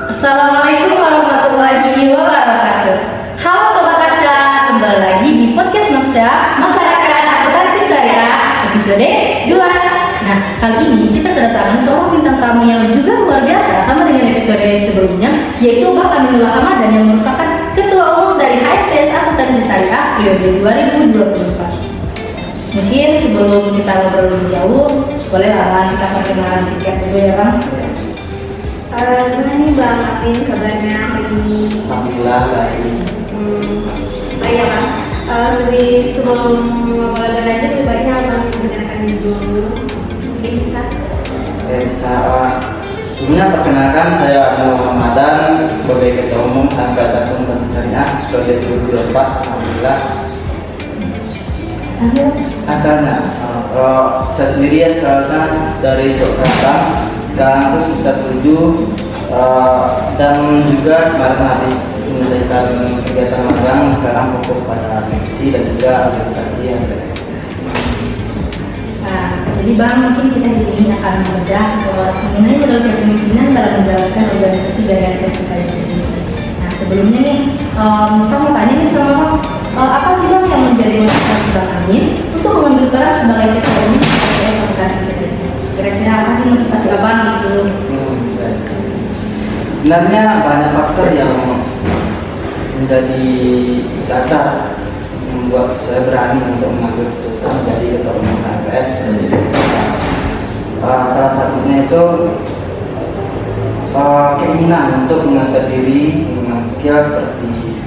Assalamualaikum warahmatullahi wabarakatuh. Halo Sobat Aksa, kembali lagi di podcast Maksa Masyarakat Akuntansi Syariah episode 2. Nah, kali ini kita kedatangan seorang bintang tamu yang juga luar biasa sama dengan episode sebelumnya, yaitu Mbak Aminullah Ramadan yang merupakan Ketua Umum dari HFPS Akuntansi Syariah periode 2024. Mungkin sebelum kita ngobrol lebih jauh, bolehlah kita perkenalan singkat dulu ya Bang. Gimana nih Bang Apin kabarnya hari ini? Alhamdulillah baik. Baik ya Bang. Lebih sebelum ngobrol lanjut, lebih baiknya Bang perkenalkan diri dulu. Mungkin bisa? Bisa. Sebelumnya perkenalkan saya Aminullah Ramadan sebagai Ketua Umum HFPS Akuntansi Syariah periode 2024. Alhamdulillah. Asalnya, kalau saya sendiri asalnya dari Surakarta. Sekarang itu semester 7 dan juga kemarin habis menyelesaikan kegiatan magang, sekarang fokus pada seleksi dan juga organisasi yang ada. Nah, jadi Bang, mungkin kita di sini akan bedah mengenai modal kepemimpinan dalam menjalankan organisasi dari HFPS itu sendiri. Nah, sebelumnya nih, kita mau tanya nih sama Bang, apa sih Bang yang menjadi motivasi Bang Amin untuk mengambil peran sebagai Ketua Umum HFPS Akuntansi Syariah? Kira-kira apa sih motivasi Abang gitu? Sebenarnya banyak faktor yang menjadi dasar membuat saya berani untuk mengambil keputusan menjadi Ketua Umum HFPS. Salah satunya itu keinginan untuk mengangkat diri dengan skill seperti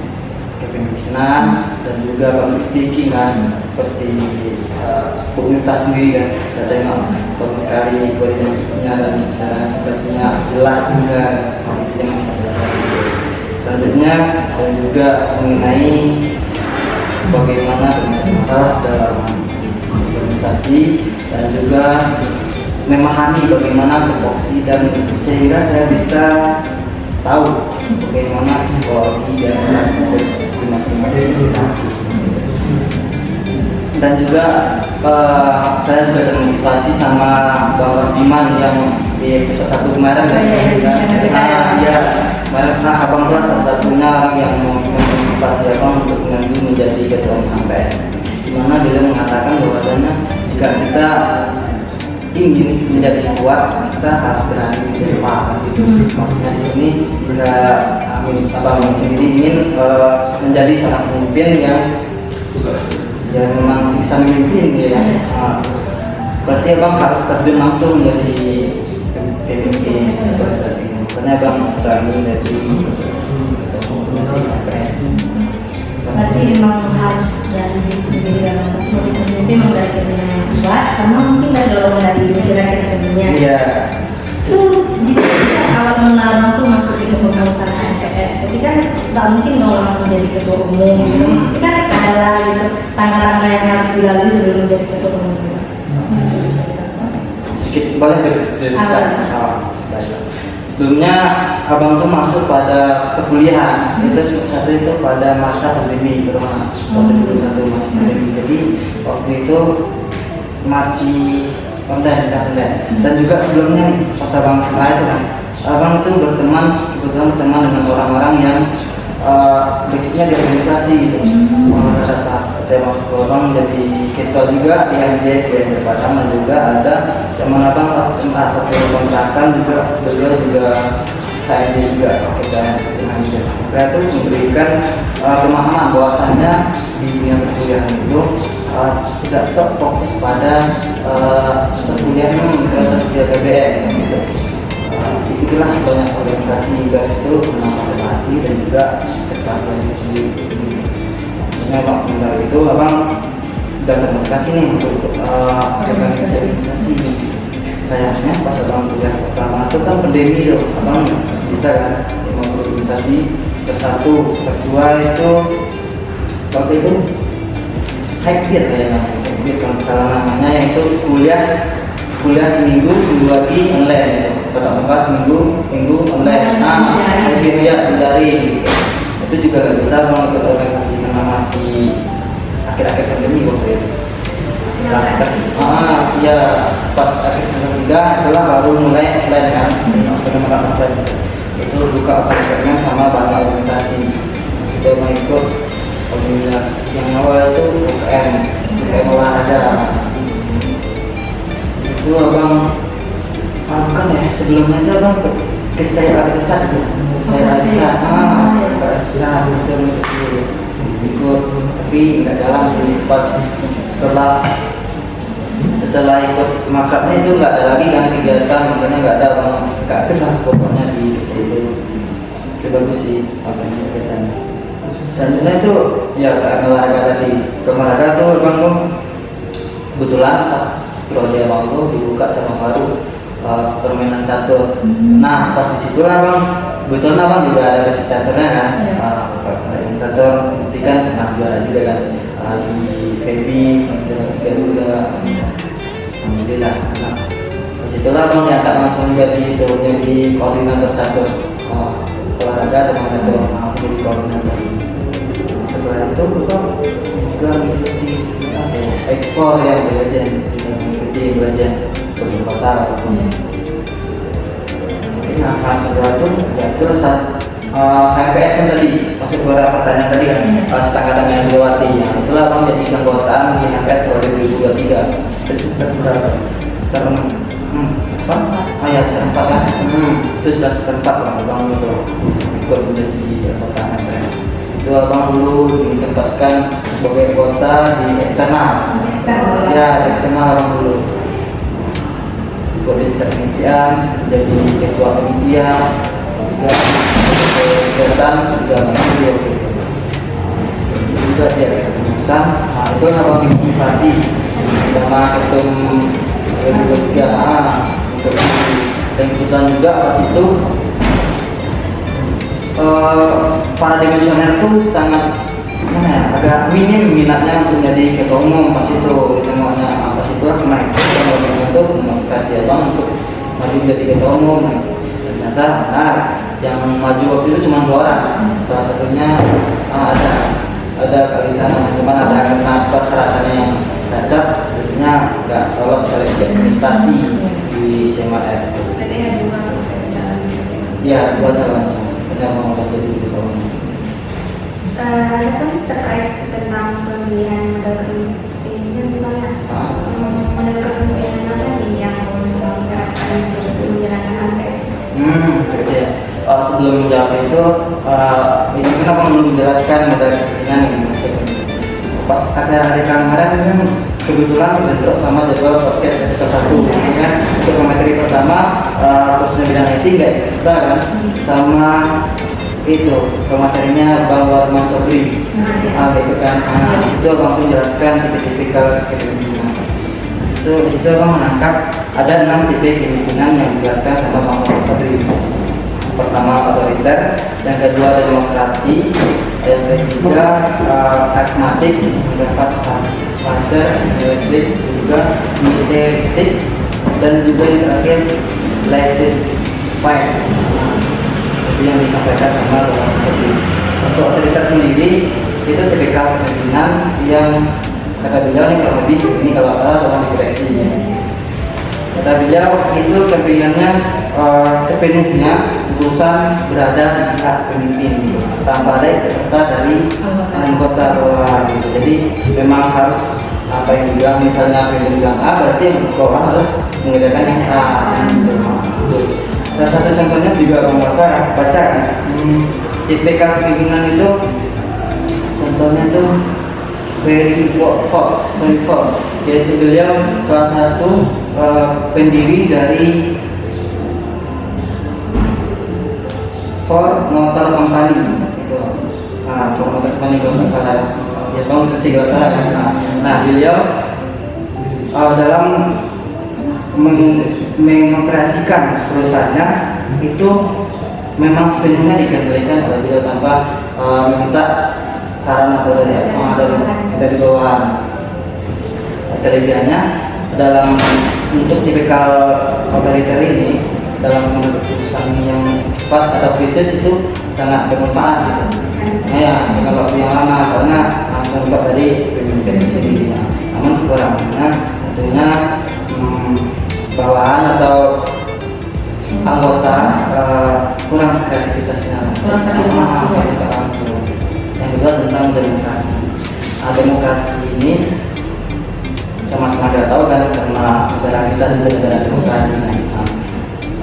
kepemimpinan dan juga public speaking kan, seperti komunitas sendiri kan. Saya tengok bagus sekali koordinasinya dan cara tugasnya jelas juga. Selanjutnya dan juga mengenai bagaimana penyelesaian masalah dalam organisasi dan juga memahami bagaimana tupoksi dan sehingga saya bisa tahu bagaimana psikologi dan di masing-masing. Dan juga saya juga termotivasi sama Bang Diman yang di episode 1 kemarin abang tuh salah satunya orang yang memotivasi abang untuk menjadi Ketua Umum HFPS, dimana dia mengatakan bahwasanya jika kita ingin menjadi kuat, kita harus berani menjadi paham gitu. Maksudnya di sini jika abang sendiri ingin menjadi seorang pemimpin yang memang bisa memimpin ya. Berarti abang harus terjun langsung menjadi pemimpin organisasi. Makanya abang berani dari organisasi HFPS. Berarti memang harus dari diri sendiri yang motivasi memang dari keinginan yang kuat, sama mungkin dari dorongan dari masyarakat sebelumnya. Iya. Itu di awal mula Abang tuh masuk di kepengurusan HFPS, jadi kan nggak mungkin mau langsung jadi ketua umum gitu. Pasti kan adalah gitu tangga-tangga yang harus dilalui sebelum menjadi ketua umum. Sedikit boleh bercerita. Sebelumnya abang tuh masuk pada perkuliahan, itu semester 1 itu pada masa pandemi corona, tahun 2021 masih pandemi. Jadi waktu itu masih online dan juga sebelumnya nih pas abang SMA itu kan, abang itu kebetulan berteman dengan orang-orang yang basicnya di organisasi gitu. Saya masuk ke abang jadi ketua juga di MJ yang berpasang, dan juga ada teman abang pas SMA satu kontrakan juga, beliau juga KMJ juga kita dengan dia. Saya itu memberikan pemahaman bahwasannya di dunia perkuliahan itu tidak terfokus pada perkuliahan organisasi PBN gitu. Itulah banyak organisasi juga itu menambah relasi dan juga keterampilan itu sendiri. Abang dari itu abang udah termotivasi nih untuk organisasi. Sayangnya pas abang kuliah pertama itu kan pandemi tuh, abang bisa kan mau organisasi. Satu, kedua itu waktu itu hybrid kalau salah namanya, yaitu kuliah seminggu lagi online gitu. Tetap muka seminggu online. Hybrid ya dari itu juga nggak bisa mau ikut organisasi karena masih akhir-akhir pandemi waktu itu. Iya, pas akhir semester 3 itulah baru mulai offline kan, benar-benar offline. itu buka eksperimen sama bank organisasi. Kita mau ikut organisasi yang awal itu UKM olahraga. Itu abang kan ya sebelumnya itu abang ke saya Arisa itu ikut, tapi nggak dalam sih. Pas setelah ikut makrabnya itu nggak ada lagi kan kegiatan, makanya nggak ada bang, nggak aktif lah pokoknya di itu bagus sih apa kegiatan. Selanjutnya itu ya kayak olahraga tadi, olahraga tuh bang tuh kebetulan pas periode bang tuh dibuka sama baru permainan catur. Nah pas disitulah bang, kebetulan abang juga ada basic caturnya kan, permainan catur nanti kan juara juga kan di Febi juga. Alhamdulillah. Nah, disitulah abang diangkat langsung jadi koordinator catur olahraga sama catur. Aku jadi koordinator. Setelah itu abang juga mengikuti ekspor yang belajar ke kota. Nah setelah itu ya terus HMPS yang tadi masuk beberapa pertanyaan tadi kan, setangkatan yang dilewati. Nah, itulah abang jadi keanggotaan di HMPS tahun 2023. Terus semester berapa? Semester 4? Ya semester 4 kan? Itu sudah semester 4 abang itu ikut menjadi anggota HMPS. Itu abang dulu ditempatkan sebagai anggota di eksternal. Ya di eksternal abang dulu ikut di penelitian, jadi ketua penelitian, juga kegiatan juga mengambil juga dia keputusan. Nah itu abang motivasi sama ketum 2023 untuk dan kebetulan juga pas itu para demisioner tuh sangat agak minim minatnya untuk jadi ketua umum. Pas itu ditengoknya pas itu aku naik itu motivasi abang untuk maju jadi ketua umum. Ternyata yang maju waktu itu cuma 2 orang, salah satunya ada Kalisa namanya, cuman ada karena persyaratannya yang cacat jadinya nggak lolos seleksi administrasi di CMAF. Ya 2 calon yang mau jadi ketua umum. Kan terkait tentang pemilihan modal kepemimpinan gimana? Modal kepemimpinan apa nih yang diterapkan untuk menjalankan HMPS? Gitu ya. Sebelum menjawab itu kenapa belum menjelaskan modal kepemimpinan yang maksudnya. Pas acara hari kemarin kan kebetulan bentrok sama jadwal podcast episode 1 kan. Untuk materi pertama khususnya bidang IT nggak cerita kan, sama itu materinya Bang Warman Sobri gitu kan. Itu abang pun jelaskan tipikal kepemimpinan. Itu abang menangkap ada 6 tipe kepemimpinan yang dijelaskan sama Bang Warman Sobri. Pertama otoriter, yang kedua demokrasi, yang ketiga karismatik, partner, militeristik, juga militeristik, dan juga yang terakhir laissez-faire yang disampaikan sama Bang Sobri. Untuk otoriter sendiri itu tipikal kepemimpinan yang kata beliau ini kurang lebih ini kalau salah tolong dikoreksi. Kata beliau itu kepimpinannya sepenuhnya urusan berada di pihak pemimpin tanpa ada peserta dari anggota bawah gitu. Jadi memang harus apa yang dibilang, misalnya pemimpin bilang A berarti yang bawah harus mengerjakan yang A gitu. Salah satu contohnya juga Bang Masa baca tipikal kepemimpinan itu contohnya itu very Ford, yaitu beliau salah satu pendiri dari Ford Motor Company itu. Ford Motor Company kalau nggak salah ya, tahun ketiga salah. Nah beliau dalam mengoperasikan perusahaannya itu memang sepenuhnya dikendalikan oleh beliau tanpa meminta saran atau dari bawahan. Kelebihannya dalam untuk tipikal otoriter ini dalam keputusan yang cepat atau krisis itu sangat bermanfaat gitu. Ya dengan waktu yang lama soalnya langsung untuk tadi pemimpin sendiri. Namun kekurangannya tentunya bawahan atau anggota kurang kreativitasnya. Kurang kreativitas, ya. Langsung. Yang kedua tentang demokrasi. Demokrasi ini sama-sama kita tahu kan, karena negara kita juga negara demokrasi.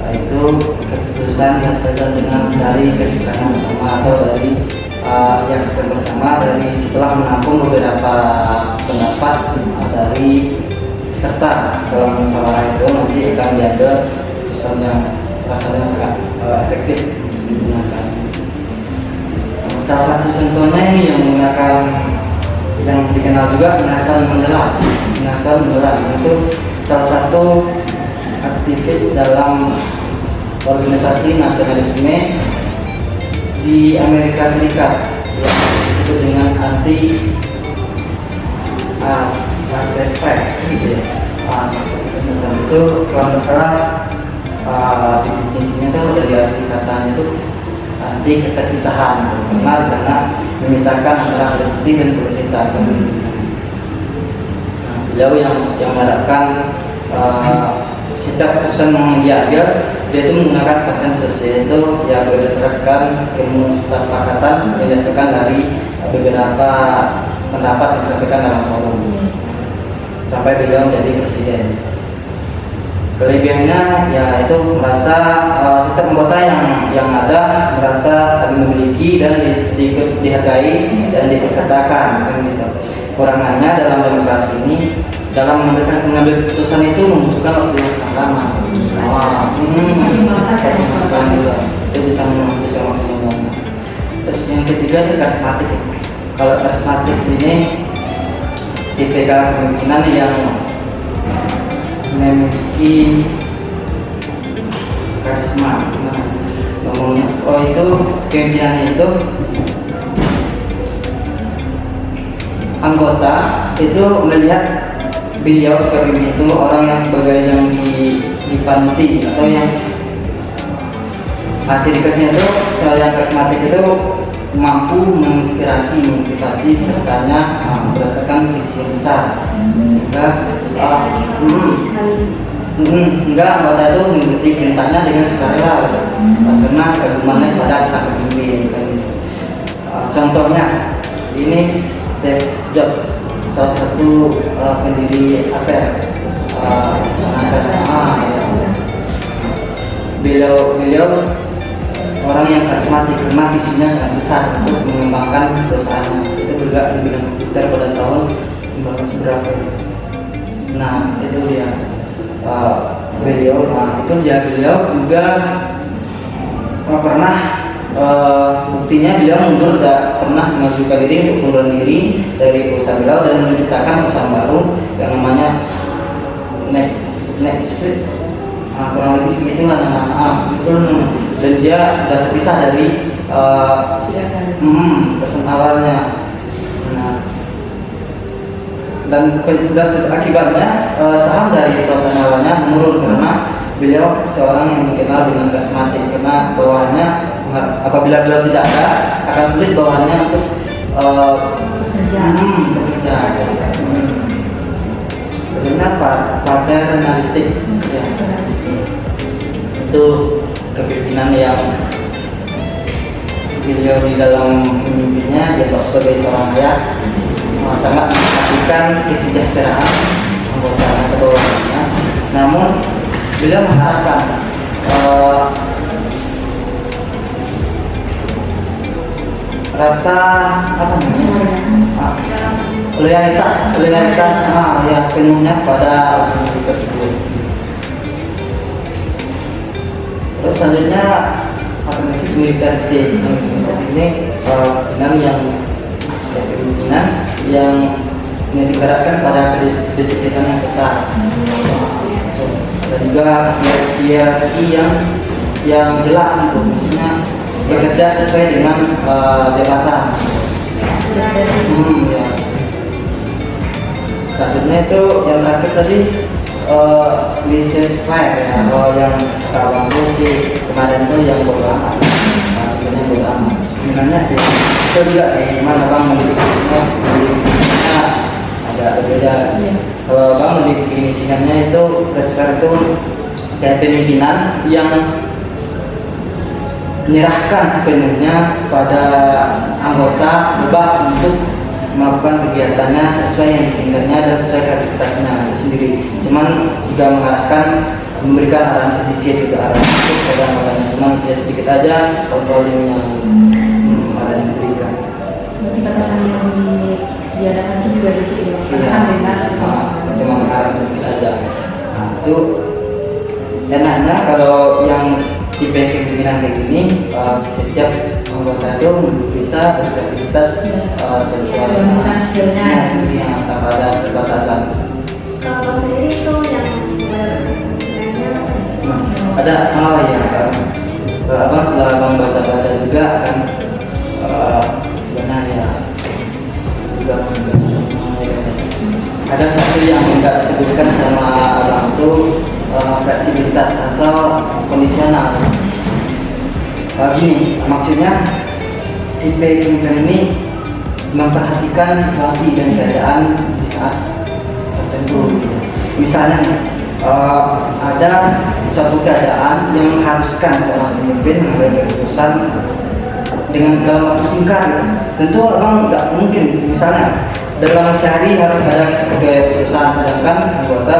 Itu keputusan yang sedang dengan dari kesepakatan bersama atau dari yang sedang bersama dari setelah menampung beberapa pendapat dari peserta dalam musyawarah itu, nanti akan diambil keputusan yang rasanya sangat efektif digunakan. Salah satu contohnya ini yang menggunakan yang dikenal juga Nelson Mandela. Nelson Mandela itu salah satu aktivis dalam organisasi nasionalisme di Amerika Serikat yang disebut dengan anti apartheid gitu ya. Itu kalau nggak salah definisinya itu dari arti katanya itu anti keterpisahan, karena di sana memisahkan antara politik dan politik. Beliau yang mengharapkan setiap keputusan yang diambil dia itu menggunakan konsensus, yaitu ya berdasarkan kesepakatan berdasarkan dari beberapa pendapat yang disampaikan dalam forum sampai beliau menjadi presiden. Kelebihannya ya itu merasa setiap anggota yang ada merasa saling memiliki dan dihargai dan dipesertakan kan gitu. Kurangannya dalam demokrasi ini dalam mengambil keputusan itu membutuhkan waktu yang sangat lama. Itu bisa waktu yang lama. Terus yang ketiga itu karismatik. Kalau karismatik ini tipikal kepemimpinan yang memiliki karisma. Ngomongnya, itu kepemimpinannya itu anggota itu melihat beliau sebagai itu orang yang sebagai yang dipanuti atau yang ciri khasnya itu yang karismatik itu mampu menginspirasi, motivasi sertanya berdasarkan visi yang besar. Sehingga anggota itu mengikuti perintahnya dengan sukarela karena kegumannya pada sang pemimpin. Contohnya ini Steve Jobs, salah satu pendiri Apple. Beliau orang yang karismatik karena visinya sangat besar untuk mengembangkan perusahaannya. Itu bergerak di bidang komputer pada tahun 19 berapa. Nah itu dia beliau. Beliau juga pernah buktinya beliau mundur, tidak pernah mengajukan diri untuk mundur diri dari perusahaan beliau dan menciptakan perusahaan baru yang namanya Netflix. Kurang lebih begitu lah itu, dan dia sudah terpisah dari perusahaan awalnya. Dan akibatnya saham dari perusahaan awalnya menurun karena beliau seorang yang dikenal dengan karismatik, karena bawahannya apabila beliau tidak ada akan sulit bawahannya untuk bekerja. Bagaimana paternalistik ya. Itu kepemimpinan yang beliau di dalam pemimpinnya dia sebagai seorang ayah sangat memperhatikan kesejahteraan anggota atau bawahannya. Namun beliau mengharapkan rasa apa namanya loyalitas yang sepenuhnya pada organisasi tersebut. Terus selanjutnya organisasi militeristik ini kepemimpinan yang menitikberatkan pada kedisiplinan yang ketat. Dan juga hierarki yang jelas untuk maksudnya bekerja sesuai dengan jabatan. Ya. Selanjutnya itu yang terakhir tadi laissez-faire ya. Kalau yang kata Bang Putih kemarin itu yang bola amat. Sebenarnya itu juga sih, mana Bang mendefinisinya agak berbeda. Kalau Bang mendefinisikannya itu laissez-faire itu pemimpinan yang menyerahkan sepenuhnya pada anggota bebas untuk melakukan kegiatannya sesuai yang diinginkannya dan sesuai kreativitasnya itu sendiri. Cuman juga mengarahkan, memberikan arahan sedikit gitu, arahan sedikit pada anggotanya, cuman ya sedikit aja controlling yang arahan yang diberikan. Berarti batasan yang diadakan itu juga dikit ya, karena kan bebas. Cuma arahan sedikit aja. Nah itu enaknya kalau yang tipe kepemimpinan kayak gini, setiap anggota itu bisa berkreativitas sesuai menunjukkan skillnya yang tanpa ada perbatasan. Kalau Bang sendiri itu yang Ada ya abang setelah abang baca-baca juga kan, sebenarnya juga ada satu yang tidak disebutkan sama abang itu fleksibilitas atau kondisional. Gini maksudnya, tipe kepemimpinan ini memperhatikan situasi dan keadaan di saat tertentu. Misalnya ada suatu keadaan yang mengharuskan seorang pemimpin mengambil keputusan dengan dalam waktu singkat. Tentu orang nggak mungkin, misalnya dalam sehari harus ada keputusan, sedangkan anggota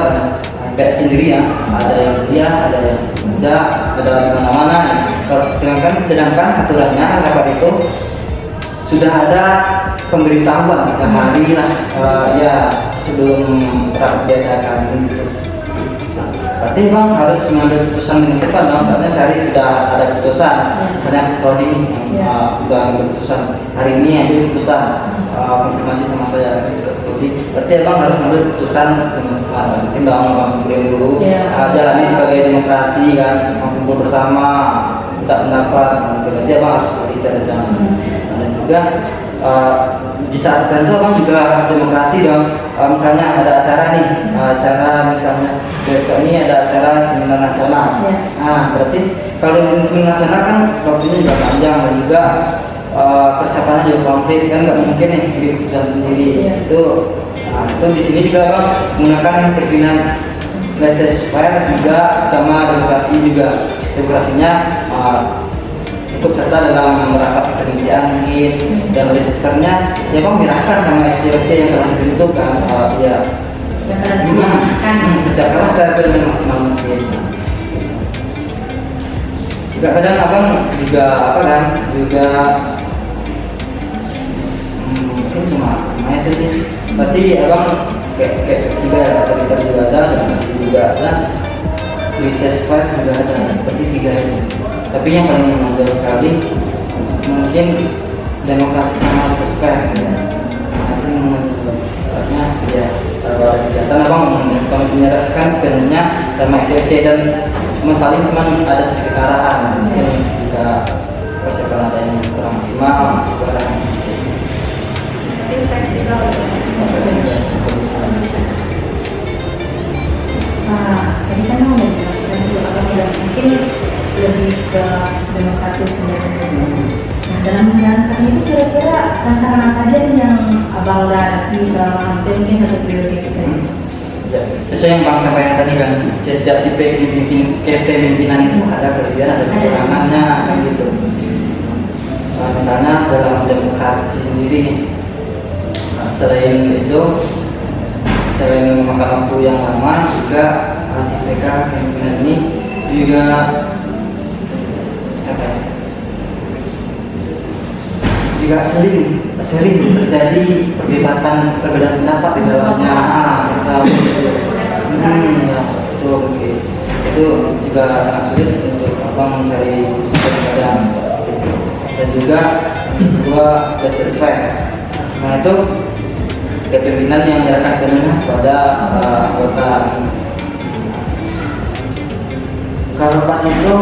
kayak sendiri ya, ada yang kuliah, ada yang kerja, ada di mana-mana. Kalau sedangkan aturannya rapat itu sudah ada pemberitahuan 3 hari lah ya sebelum rapat diadakan gitu. Berarti bang harus mengambil keputusan dengan cepat dong, soalnya sehari sudah ada keputusan. Misalnya prodi sudah ambil keputusan hari ini, ambil keputusan konfirmasi sama saya ke prodi. Berarti abang harus mengambil keputusan dengan cepat. Mungkin dong abang kumpulin dulu, jalani sebagai demokrasi kan, kumpul bersama, minta pendapat. Berarti abang harus seperti itu di sana. Dan juga di saat tertentu abang juga harus demokrasi dong. Misalnya ada acara nih, acara misalnya besok ini ada acara seminar nasional. Nah berarti kalau seminar nasional kan waktunya juga panjang dan juga persiapannya juga komplit kan, nggak mungkin nih bikin keputusan sendiri. Itu di sini juga bang menggunakan kepemimpinan laissez-faire juga sama demokrasi juga. Demokrasinya ikut serta dalam merapat kepanitiaan mungkin, dan laissez-faire-nya ya bang dirahkan sama SCOC yang telah dibentuk kan, ya yang kan bersiapkanlah saya dengan maksimal mungkin. Juga kadang abang juga apa kan juga mungkin cuma itu sih. Berarti abang kayak fleksibel, otoriter juga ada, demokrasi juga ada, laissez-faire juga ada. Berarti 3 itu. Tapi yang paling menonjol sekali mungkin demokrasi sama laissez-faire ya. Nanti karena ya kalau ada kegiatan abang menyerahkan sebenarnya sama SCOC, dan paling cuma ada sedikit arahan. Mungkin jika persiapan ada yang kurang maksimal, arahan sedikit. Jadi fleksibel. Tadi kan mau menjelaskan dulu agak mudah, mungkin lebih ke demokratis sebenarnya. Nah dalam menjalankan itu kira-kira tantangan apa aja nih yang abang hadapi selama hampir mungkin 1 periode kita ini? Ya, sesuai yang bang sampaikan tadi kan, setiap tipe kepemimpinan itu ada kelebihan, ada kekurangannya kan gitu. Misalnya dalam demokrasi sendiri, selain itu, selain memakan waktu yang lama, juga tipe kepemimpinan ini juga juga sering terjadi perbedaan pendapat di dalamnya. Ya, itu juga sangat sulit untuk abang mencari keadaan seperti itu. Dan juga kedua laissez-faire. Nah itu kepemimpinan yang menyerahkan sepenuhnya pada anggota. Kalau pas itu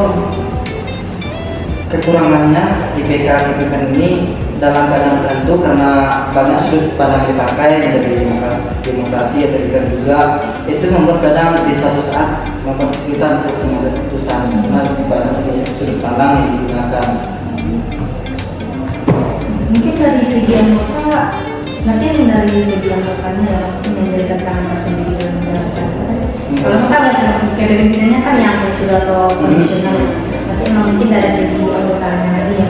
kekurangannya IPK kepemimpinan ini dalam keadaan tertentu karena banyak sudut pandang dipakai dari demokrasi atau kita juga, itu membuat kadang di suatu saat membuat kita untuk mengambil keputusan karena banyak sekali sudut pandang yang digunakan. Mungkin dari segi anggota Berarti yang dari segi anggapannya ya, yang dari tantangan tersendiri dalam menjalankan. Kalau kita lihat PBB pimpinannya kan yang fleksibel atau kondisional ya. Berarti memang mungkin dari segi anggotanya lagi ya.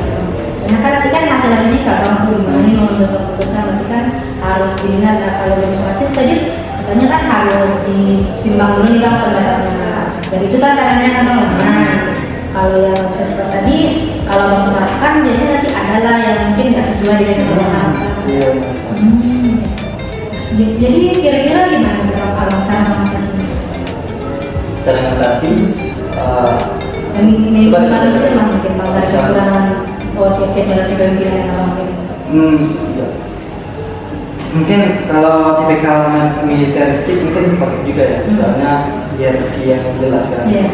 Karena kan nanti kan hasil ini gak gampang gimana nih mau menentukan keputusan, berarti kan harus dilihat ya. Kalau demokratis tadi katanya kan harus ditimbang dulu nih bang pendapatnya. Dan itu kan caranya memang lemah. Kalau yang sesuai tadi, kalau bang sarankan jadi nanti adalah yang mungkin nggak sesuai dengan yang bang harapkan. Iya. Jadi kira-kira gimana tuh kalau cara mengatasi? Cara mengatasi Minimalisir lah mungkin bang dari kekurangan OTP dalam pemilihan yang abang pilih. iya. Mungkin kalau tipikal militeristik mungkin dipakai juga ya, soalnya hierarki yang jelas kan. Iya.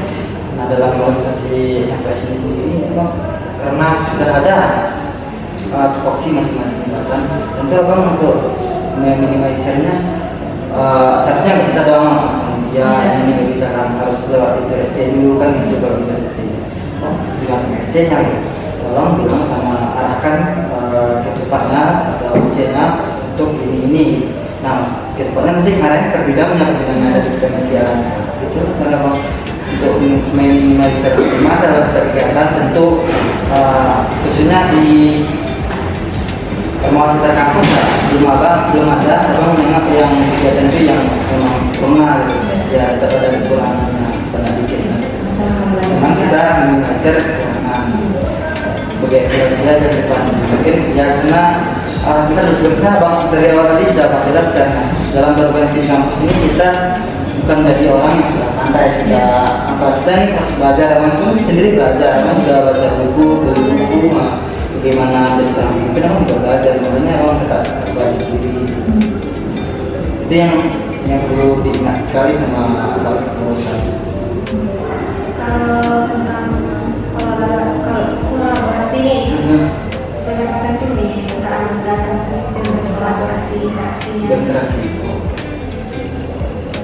Nah dalam organisasi MPS ini sendiri memang karena sudah ada tupoksi masing-masing tingkatan, tentu abang untuk meminimalisirnya seharusnya nggak bisa doang langsung ya ini nggak bisa kan, harus lewat itu SC dulu kan gitu. Kalau itu SC bilang sama SC yang tolong bilang sama arahkan ketupatnya atau UC-nya untuk ini. Nah ketupatnya nanti kemarin terbidangnya ada di kementerian itu cara bang untuk meminimalisir rumah dalam kegiatan tentu khususnya di termasuk sekitar kampus lah, belum ada abang menengah yang kegiatan itu yang memang sempurna gitu. Ya tetap ada kekurangannya pernah dikit. Memang kita minimalisir kekurangan sebagai evaluasi aja ke depan. Mungkin ya karena kita harus berbenah bang dari awal tadi sudah bang jelaskan dalam berorganisasi di kampus ini kita bukan dari orang yang sudah pandai sudah apa, kita ini masih belajar, abang sendiri belajar, abang juga baca buku, beli buku, bagaimana jadi seorang pemimpin, abang juga belajar, makanya abang tetap belajar sendiri. Itu yang perlu diingat sekali sama organisasi. Kalau tentang kolaborasi nih, sebagai penting nih antara anggota sama pemimpin berkolaborasi interaksinya. Berinteraksi.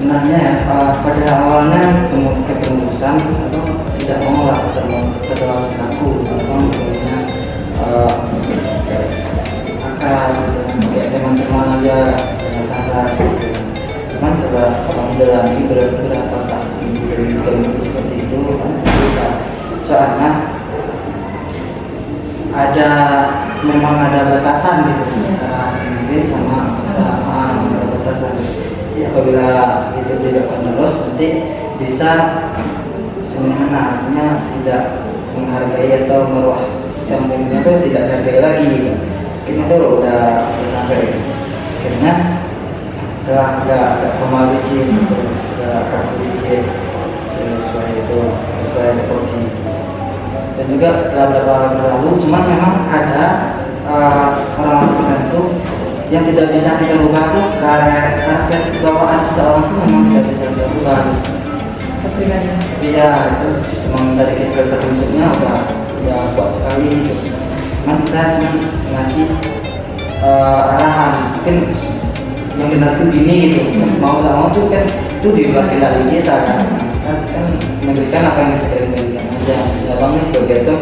Sebenarnya ya, pada awalnya kepengurusan atau tidak mau lah terlalu kaku atau punya akal gitu, kayak teman-teman aja dengan santai gitu. Cuman setelah menjalani beberapa taksi dari seperti itu kan bisa, soalnya memang ada batasan gitu antara pemimpin sama ada batasan. Jadi apabila itu dilakukan terus nanti bisa semena artinya tidak menghargai atau meruah pemimpinnya itu tidak dihargai lagi gitu. Mungkin itu udah sampai akhirnya agak formal dikit gitu, agak kaku dikit sesuai proporsi. Dan juga setelah beberapa hari berlalu, cuman memang ada orang-orang tertentu yang tidak bisa kita ubah tuh karena bawaan seseorang tuh memang tidak bisa kita ubah. Iya, itu memang dari kecil terbentuknya udah kuat sekali gitu. Cuman kita cuma ngasih arahan, mungkin yang benar tuh gini gitu. Mau nggak mau tuh kan itu di luar kendali kita kan memberikan apa yang bisa kita kendalikan aja. Ya bangnya sebagai itu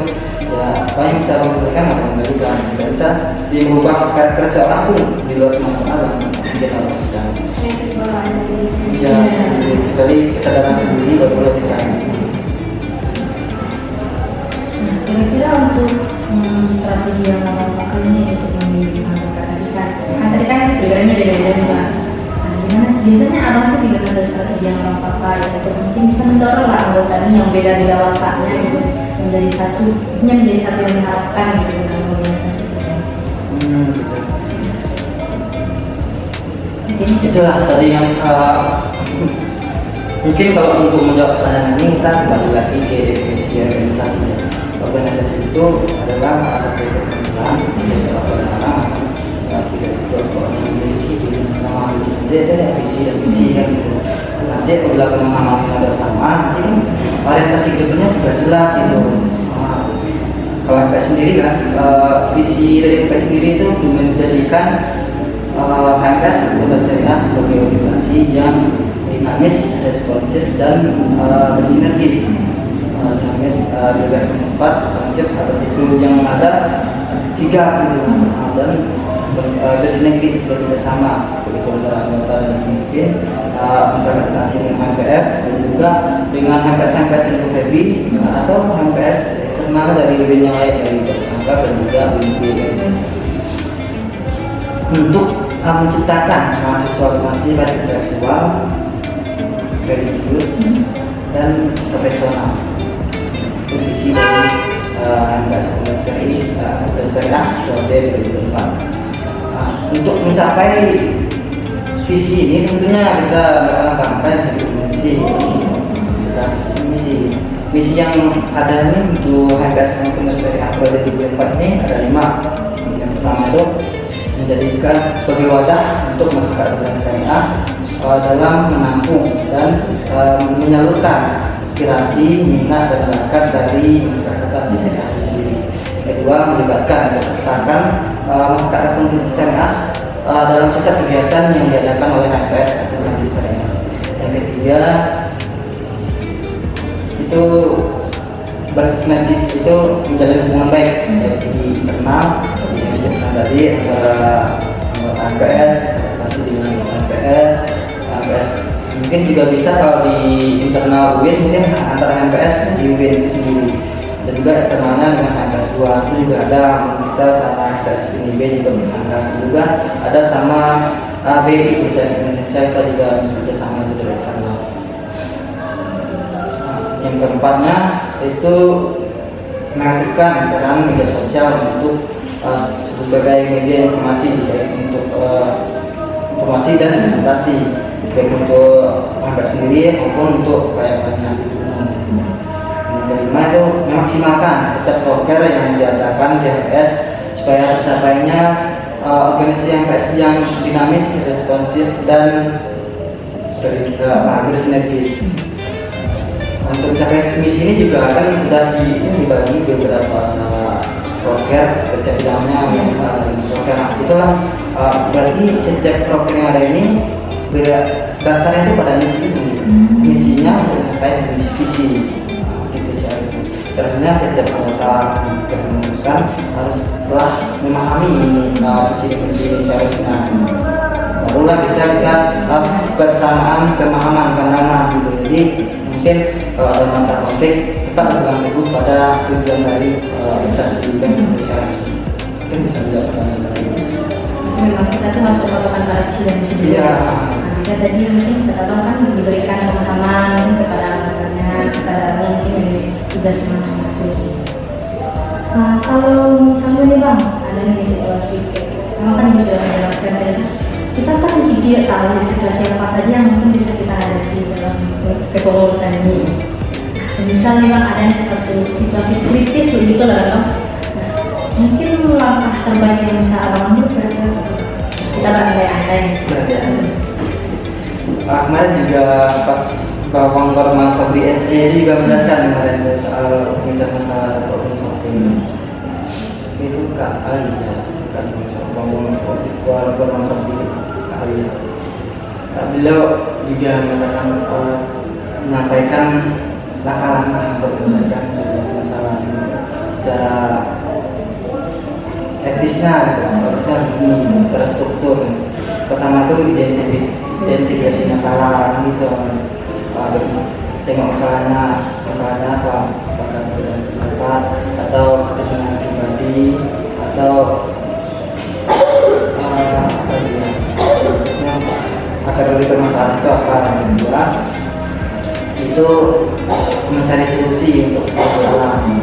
ya apa yang bisa abang kendalikan apa yang kendalikan. Nggak bisa diubah karakter seorang pun di luar kemampuan abang tidak abang bisa. Iya, kecuali kesadaran sendiri baru boleh sisa. Kira-kira untuk strategi yang abang pakai ini untuk memilih anggota tadi kan pribadinya beda-beda juga. Nah, gimana sih biasanya abang tuh juga ada strategi yang abang pakai untuk mungkin bisa mendorong lah anggota ini yang beda-beda wataknya gitu menjadi satu yang diharapkan gitu dalam organisasi kita. Itulah tadi yang mungkin kalau untuk menjawab pertanyaan ini kita kembali lagi ke definisi organisasi. Organisasi itu adalah satu kekumpulan dari orang-orang tidak orang yang memiliki diri sama gitu. Jadi ada visi dan misi kan gitu. Nanti apabila pemahaman ada sama, nanti kan orientasi kedepannya juga jelas gitu. Kalau MPS sendiri kan visi dari MPS sendiri itu menjadikan MPS sebagai organisasi yang dinamis, responsif dan bersinergis. Dinamis, bergerak cepat, responsif atas isu yang ada, sigap gitu dan bersinergis bekerja sama begitu antara anggota dan pemimpin masyarakat aksi dengan HMPS dan juga dengan HMPS yang FEBI atau HMPS eksternal dari UIN yang lain dari tersangka dan juga UIN untuk menciptakan mahasiswa bermahasiswa pada intelektual, religius dan profesional. Itu visi dari HMPS Syariah periode 2024. Untuk mencapai visi ini tentunya kita melakukan misi. Misi yang ada ini untuk HMPS Syariah periode 2024 ini ada 5. Yang pertama itu menjadikan sebagai wadah untuk masyarakat berdasar syariah dalam menampung dan menyalurkan aspirasi, minat dan bakat dari masyarakat aksi syariah sendiri. Kedua, melibatkan dan sertakan masyarakat berdasar syariah dalam setiap kegiatan yang diadakan oleh HMPS atau Majelis Syariah. Yang ketiga, itu bersinergis itu menjalin hubungan baik di internal yang disebutkan tadi antara anggota HMPS, masih dengan HMPS, mungkin juga bisa kalau di internal UIN mungkin antara HMPS di UIN itu sendiri dan juga internalnya dengan HMPS 2 itu juga ada kita sama HMPS UNIB juga bersama juga ada sama BI Perusahaan Indonesia kita juga bersama itu dari sana. Yang keempatnya itu mengaktifkan peran media sosial untuk sebagai media informasi baik untuk informasi dan presentasi baik untuk HMPS sendiri maupun untuk kayaknya. Yang kelima itu memaksimalkan setiap proker yang diadakan di HMPS supaya tercapainya organisasi HMPS yang dinamis, responsif dan bersinergis. Untuk mencapai misi ini juga akan sudah dibagi beberapa proker setiap bidangnya proker. Itulah berarti setiap proker yang ada ini dasarnya itu pada misi itu. Misinya untuk mencapai visi. Itu seharusnya setiap anggota kepengurusan harus telah memahami ini visi ini seharusnya. Barulah bisa kita bersamaan pemahaman pandangan gitu. Jadi mungkin kalau ada masalah konflik tetap berpegang teguh pada tujuan dari organisasi dan Indonesia. Mungkin bisa dilakukan dari memang kita tuh harus berpatokan pada visi dan misi dulu. Iya. Jika tadi mungkin kata Bang kan diberikan pemahaman kepada anggotanya, kesadarannya mungkin dari tugas masing-masing. Kalau misalnya nih Bang, ada nih situasi memang kan ini sudah menjelaskan tadi. Kita kan tidak tahu situasi apa saja yang mungkin bisa kita hadapi dalam kepengurusan ini. Semisal memang ada satu situasi kritis begitu lah Bang. Mungkin langkah terbaik yang bisa Abang ambil kita berandai-andai. Kemarin juga pas Bang Korman Sobri SE juga menjelaskan kemarin soal masalah problem itu Kak Ali ya, bukan Bang Sobri Kak Ali. Beliau juga mengatakan menyampaikan langkah-langkah untuk menyelesaikan sebuah masalah secara etisnya gitu, harusnya ini terstruktur. Pertama itu identifikasi masalah gitu, tengok masalahnya apa, apakah perbedaan pendapat atau kepentingan pribadi atau akar dari permasalahan itu apa. Yang kedua itu mencari solusi untuk permasalahan.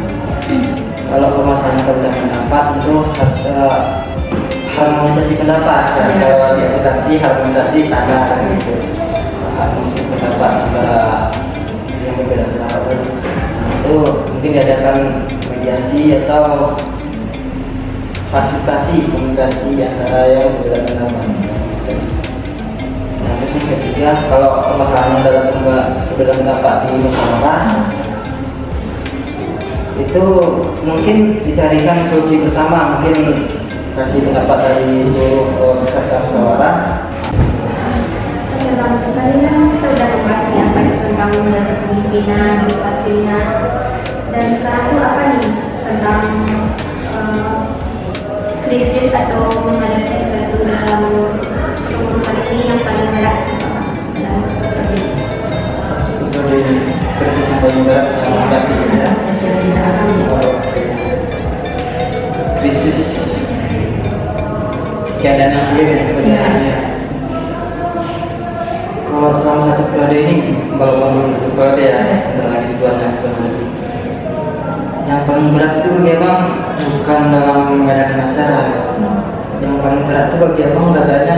Kalau permasalahan perbedaan pendapat itu harus harmonisasi pendapat ya. Kalau di akuntansi harmonisasi standar gitu, harmonisasi pendapat antara yang berbeda pendapat itu mungkin diadakan mediasi atau fasilitasi komunikasi antara yang berbeda pendapat. Nah, terus yang ketiga, kalau permasalahannya dalam perbedaan pendapat di musyawarah itu mungkin dicarikan solusi bersama, mungkin kasih pendapat dari seluruh peserta musyawarah. Tadi kan kita udah membahas nih apa itu tentang kepemimpinan, situasinya, dan sekarang tuh apa nih tentang krisis atau menghadapi analisis keadaan yang sendiri keadaannya. Kalau selama satu periode ini, walaupun belum satu periode ya, bentar lagi sebulannya kurang lebih. Yang paling berat itu bagi abang bukan dalam mengadakan acara. Yang paling berat itu bagi abang rasanya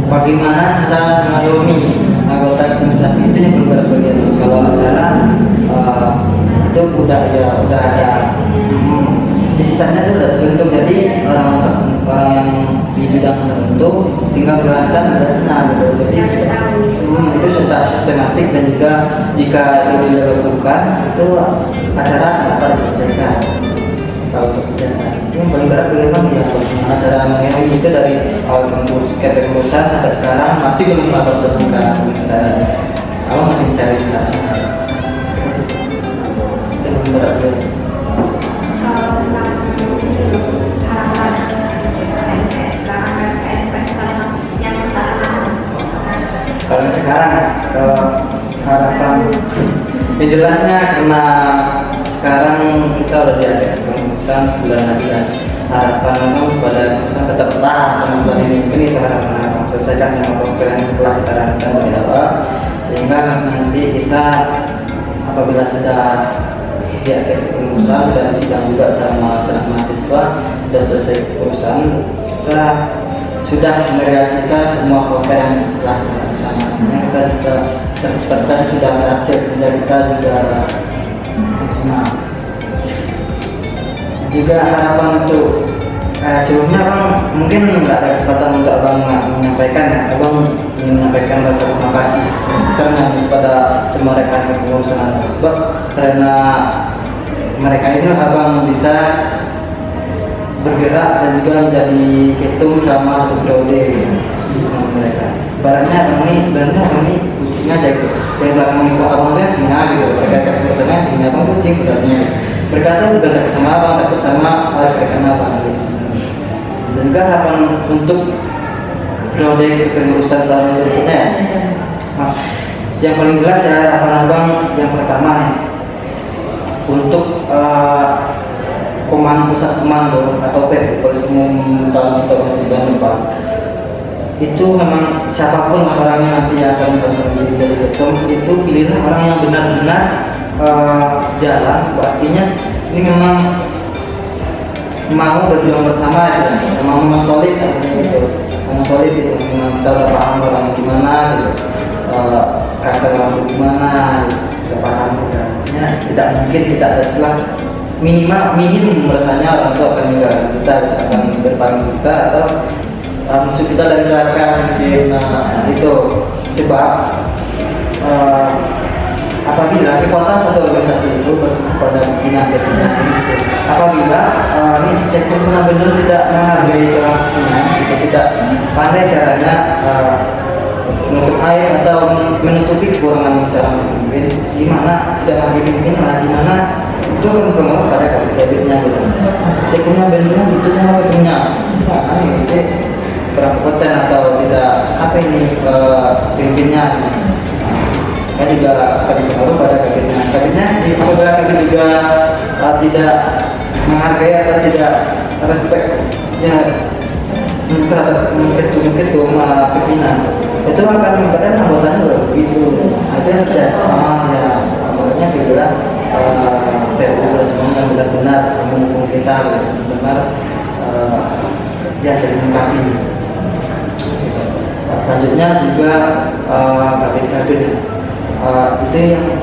bagaimana cara mengayomi anggota kepengurusan itu yang paling berat bagi abang. Kalau acara itu udah ada sistemnya itu udah terbentuk, jadi orang yang di bidang tertentu tinggal berangkat udah senang gitu. Jadi itu sudah sistematik, dan juga jika itu dilakukan itu acara dapat diselesaikan. Kalau untuk kegiatan itu yang paling berat bagi abang ya bagaimana cara mengayomi itu dari awal kepengurusan sampai sekarang masih belum dapat terbuka caranya. Abang masih mencari caranya. Itu yang paling berat bagi abang. Kalau tentang harapan PNS sekarang dan PNS sekarang yang masalah Kalau sekarang, kalau harapan ya jelasnya karena sekarang kita udah di akhir kepengurusan sebulan lagi, dan harapan memang pada kepengurusan tetap bertahan sama sebulan ini. Mungkin itu harapan selesaikan sama program yang telah kita rancang dari awal, sehingga nanti kita apabila sudah di akhir kepengurusan, sudah disidang juga sama senat mahasiswa, sudah selesai kepengurusan, kita sudah merealisasikan semua program yang telah kita rencanakan. Kita sudah 100% sudah berhasil, kerja kita juga maksimal. Juga harapan untuk sebelumnya abang mungkin nggak ada kesempatan untuk abang menyampaikan, abang ingin menyampaikan rasa terima kasih besarnya kepada semua rekan kepengurusan abang, sebab karena mereka itu abang bisa bergerak dan juga menjadi ketum selama satu periode dengan mereka. Barangnya abang ini sebenarnya abang ini kucing aja gitu. Dari belakang itu abang itu singa gitu. Mereka kepengurusannya singa, abang kucing sebenarnya. Mereka tuh bukan takut sama abang, takut sama rekan abang gitu. Dan juga harapan untuk periode kepengurusan tahun berikutnya ya. Nah, yang paling jelas ya harapan abang yang pertama nih, untuk komando pusat komando atau PPU Polisi Umum tahun 1995 itu memang siapapun orangnya nanti yang akan menjadi ketum, itu pilihlah orang yang benar-benar jalan. Artinya ini memang mau berjuang bersama gitu. Memang solid gitu. Memang solid gitu. Memang kita udah paham orangnya gimana gitu. Karakter orang itu gimana gitu. Udah paham kita. Ya, tidak mungkin tidak ada celah, minim rasanya orang itu akan meninggalkan kita akan berpaling kita atau musuh kita dari belakang itu. Sebab apabila kekuatan satu organisasi itu bertumbuh pada pimpinan ketumnya gitu. Apabila ini sektor senam benar tidak menghargai seorang pimpinan, itu tidak pandai caranya menutup air atau menutupi kekurangan seorang pemimpin, gimana tidak menghargai pimpinan, gimana itu akan berpengaruh pada kabinetnya gitu. Sektornya benar gitu sama ketumnya, nah ini kurang kompeten atau tidak apa ini pemimpinnya. Kan juga akan berpengaruh pada kabinetnya. Apabila kabinetnya juga tidak menghargai atau tidak respeknya terhadap ketum pimpinan, itu akan menyebabkan anggotanya juga begitu. Itu yang tidak ya makanya bila PPU semua yang benar-benar mendukung kita, benar-benar ya saling melengkapi. Selanjutnya juga kabin itu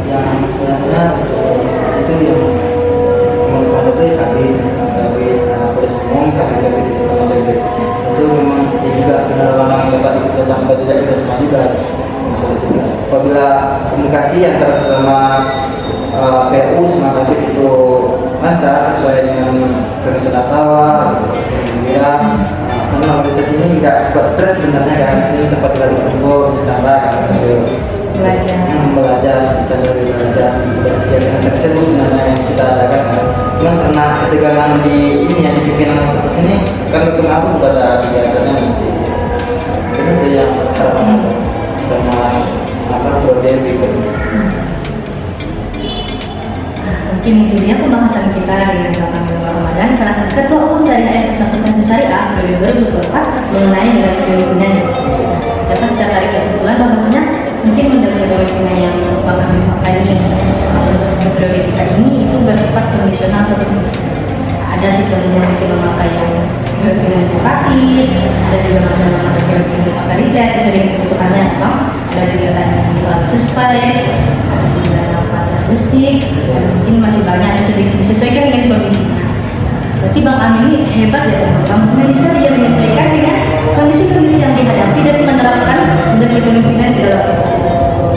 yang sebenarnya untuk organisasi itu yang kemudian itu ya kabin polisi umum, kabin kita sama sekali itu memang ya juga benar orang yang dapat kita sampai tidak kita sama juga. Apabila komunikasi antara selama PU sama kabin itu lancar sesuai dengan kondisi tawa, karena organisasi ini tidak buat stres sebenarnya kan. Sini tempat kita berkumpul bicara kan sambil belajar dengan seru sebenarnya yang kita adakan kan. Cuman karena ketegangan di ini ya di pimpinan seperti sini kan berpengaruh kepada kegiatannya nanti. Itu yang harapan sama periode berikutnya. Mungkin Ini dia pembahasan kita dengan Bapak Mila Ramadan selaku Ketua Umum dari HMS Akuntansi Syariah periode 2024 mengenai modal kepemimpinan. Dapat kita tarik kesimpulan bahwasanya mungkin modal kepemimpinan yang Bapak Mila pakai ini untuk periode kita ini itu bersifat kondisional atau kondisional. Ada situasinya mungkin memakai yang kepemimpinan demokratis, ada juga masalah memakai kepemimpinan otoriter sesuai dengan kebutuhannya, ada juga tadi sesuai, ada juga paternalistik, dan mungkin masih banyak disesuaikan dengan kondisinya. Berarti Bang Amin ini hebat ya teman-teman, bisa dia menyesuaikan dengan kondisi-kondisi yang dihadapi dan menerapkan model kepemimpinan di dalam situasi tersebut.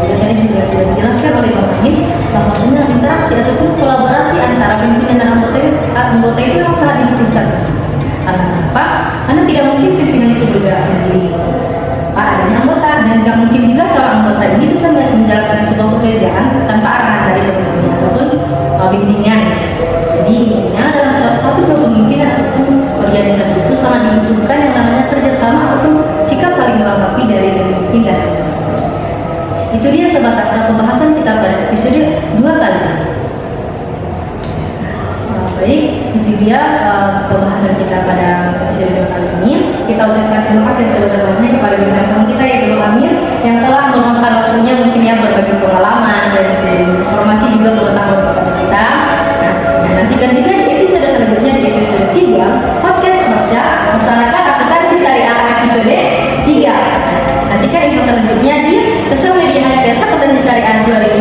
Dan tadi juga sudah dijelaskan oleh Bang Amin bahwasanya interaksi ataupun kolaborasi antara pimpinan dan anggota itu memang sangat dibutuhkan. Karena apa? Karena tidak mungkin pimpinan itu bergerak sendiri. Adanya anggota, dan tidak mungkin juga seorang anggota ini bisa menjalankan sebuah pekerjaan tanpa arahan dari pemimpin ataupun bimbingan. Jadi intinya dalam suatu kepemimpinan ataupun organisasi itu sangat dibutuhkan yang namanya kerjasama ataupun sikap saling melengkapi dari pemimpin dan anggota. Itu dia sebatas pembahasan kita pada episode 2 kali ini. Baik, itu dia pembahasan kita pada episode 2 kali ini. Kita ucapkan terima kasih sebesar-besarnya kepada bintang tamu kita yaitu Bang Amir yang telah meluangkan waktunya mungkin ya berbagi pengalaman, sharing informasi juga pengetahuan kepada kita. Nah, nantikan juga di episode selanjutnya di episode 3 podcast Masyarakat Akuntansi Syariah episode 3. Nantikan info selanjutnya di sosial media HMS Akuntansi Syariah 2024.